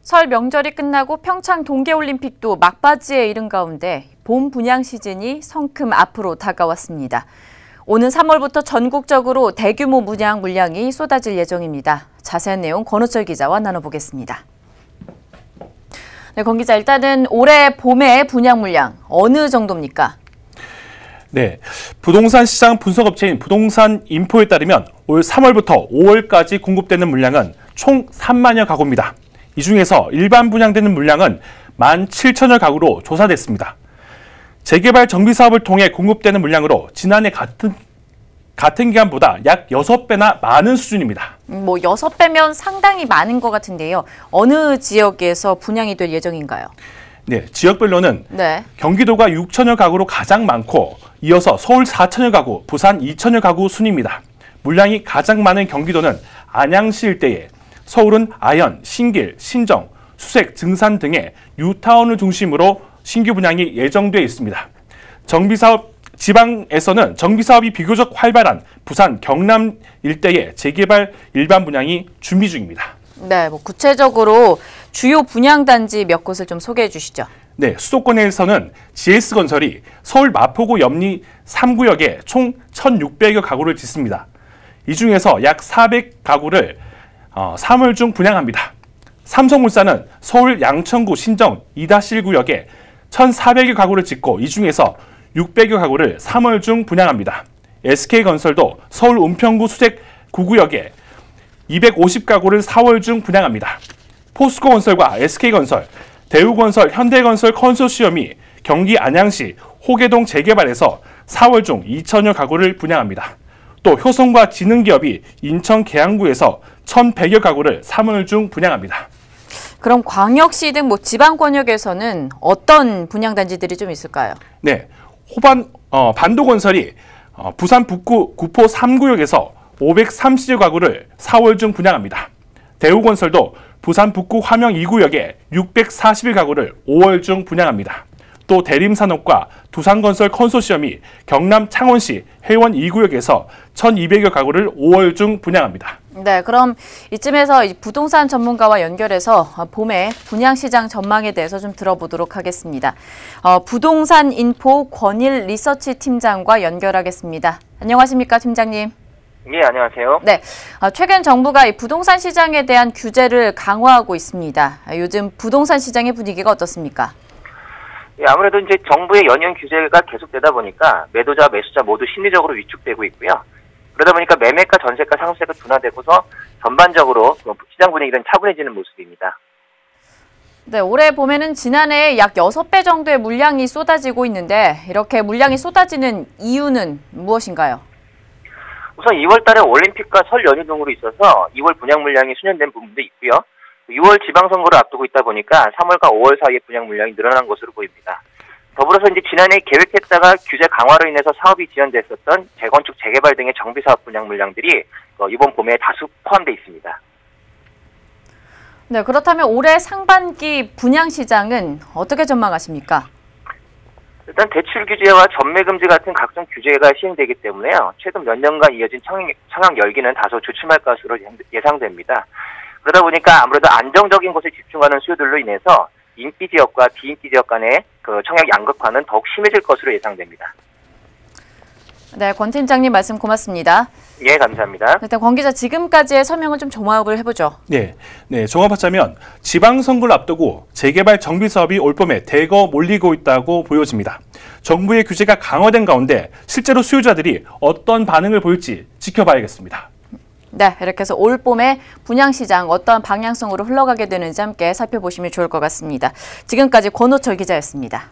설 명절이 끝나고 평창 동계올림픽도 막바지에 이른 가운데 봄 분양 시즌이 성큼 앞으로 다가왔습니다. 오는 3월부터 전국적으로 대규모 분양 물량이 쏟아질 예정입니다. 자세한 내용 권호철 기자와 나눠보겠습니다. 네, 권 기자, 일단은 올해 봄의 분양 물량 어느 정도입니까? 네, 부동산 시장 분석업체인 부동산 인포에 따르면 올 3월부터 5월까지 공급되는 물량은 총 3만여 가구입니다. 이 중에서 일반 분양되는 물량은 17,000여 가구로 조사됐습니다. 재개발 정비사업을 통해 공급되는 물량으로 지난해 같은 기간보다 약 6배나 많은 수준입니다. 6배면 상당히 많은 것 같은데요. 어느 지역에서 분양이 될 예정인가요? 네, 지역별로는 경기도가 6천여 가구로 가장 많고 이어서 서울 4천여 가구, 부산 2천여 가구 순입니다. 물량이 가장 많은 경기도는 안양시 일대에, 서울은 아현, 신길, 신정, 수색, 증산 등의 뉴타운을 중심으로 신규 분양이 예정돼 있습니다. 지방에서는 정비사업이 비교적 활발한 부산, 경남 일대의 재개발 일반 분양이 준비 중입니다. 네, 구체적으로 주요 분양단지 몇 곳을 좀 소개해 주시죠. 네, 수도권에서는 GS건설이 서울 마포구 염리 3구역에 총 1,600여 가구를 짓습니다. 이 중에서 약 400가구를 3월 중 분양합니다. 삼성물산은 서울 양천구 신정 2-1구역에 1,400여 가구를 짓고 이 중에서 600여 가구를 3월 중 분양합니다. SK건설도 서울 은평구 수색 9구역에 250가구를 4월 중 분양합니다. 포스코건설과 SK건설, 대우건설, 현대건설 컨소시엄이 경기 안양시 호계동 재개발에서 4월 중 2천여 가구를 분양합니다. 또 효성과 지능기업이 인천 계양구에서 1,100여 가구를 3월 중 분양합니다. 그럼 광역시 등 지방권역에서는 어떤 분양단지들이 좀 있을까요? 네, 반도건설이 부산 북구 구포 3구역에서 530여 가구를 4월 중 분양합니다. 대우건설도 부산 북구 화명 2구역에 641가구를 5월 중 분양합니다. 또 대림산업과 두산건설 컨소시엄이 경남 창원시 회원 2구역에서 1,200여 가구를 5월 중 분양합니다. 네, 그럼 이쯤에서 부동산 전문가와 연결해서 봄의 분양시장 전망에 대해서 좀 들어보도록 하겠습니다. 부동산 인포 권일 리서치 팀장과 연결하겠습니다. 안녕하십니까, 팀장님? 예, 안녕하세요. 네, 최근 정부가 이 부동산 시장에 대한 규제를 강화하고 있습니다. 요즘 부동산 시장의 분위기가 어떻습니까? 예, 아무래도 이제 정부의 연이은 규제가 계속되다 보니까 매도자, 매수자 모두 심리적으로 위축되고 있고요. 그러다 보니까 매매가, 전세가, 상수세가 둔화되고서 전반적으로 시장 분위기는 차분해지는 모습입니다. 네, 올해 봄에는 지난해 약 6배 정도의 물량이 쏟아지고 있는데 이렇게 물량이 쏟아지는 이유는 무엇인가요? 우선 2월 달에 올림픽과 설 연휴 등으로 있어서 2월 분양 물량이 수년된 부분도 있고요. 6월 지방선거를 앞두고 있다 보니까 3월과 5월 사이에 분양 물량이 늘어난 것으로 보입니다. 더불어서 이제 지난해 계획했다가 규제 강화로 인해서 사업이 지연됐었던 재건축, 재개발 등의 정비사업 분양 물량들이 이번 봄에 다수 포함되어 있습니다. 네, 그렇다면 올해 상반기 분양 시장은 어떻게 전망하십니까? 일단 대출 규제와 전매 금지 같은 각종 규제가 시행되기 때문에요. 최근 몇 년간 이어진 청약 열기는 다소 주춤할 것으로 예상됩니다. 그러다 보니까 아무래도 안정적인 곳에 집중하는 수요들로 인해서 인기 지역과 비인기 지역 간의 청약 양극화는 더욱 심해질 것으로 예상됩니다. 네, 권 팀장님 말씀 고맙습니다. 예, 감사합니다. 일단 권 기자, 지금까지의 설명을 좀 종합을 해보죠. 네, 종합하자면 지방선거를 앞두고 재개발 정비사업이 올봄에 대거 몰리고 있다고 보여집니다. 정부의 규제가 강화된 가운데 실제로 수요자들이 어떤 반응을 보일지 지켜봐야겠습니다. 네, 이렇게 해서 올봄에 분양시장 어떤 방향성으로 흘러가게 되는지 함께 살펴보시면 좋을 것 같습니다. 지금까지 권호철 기자였습니다.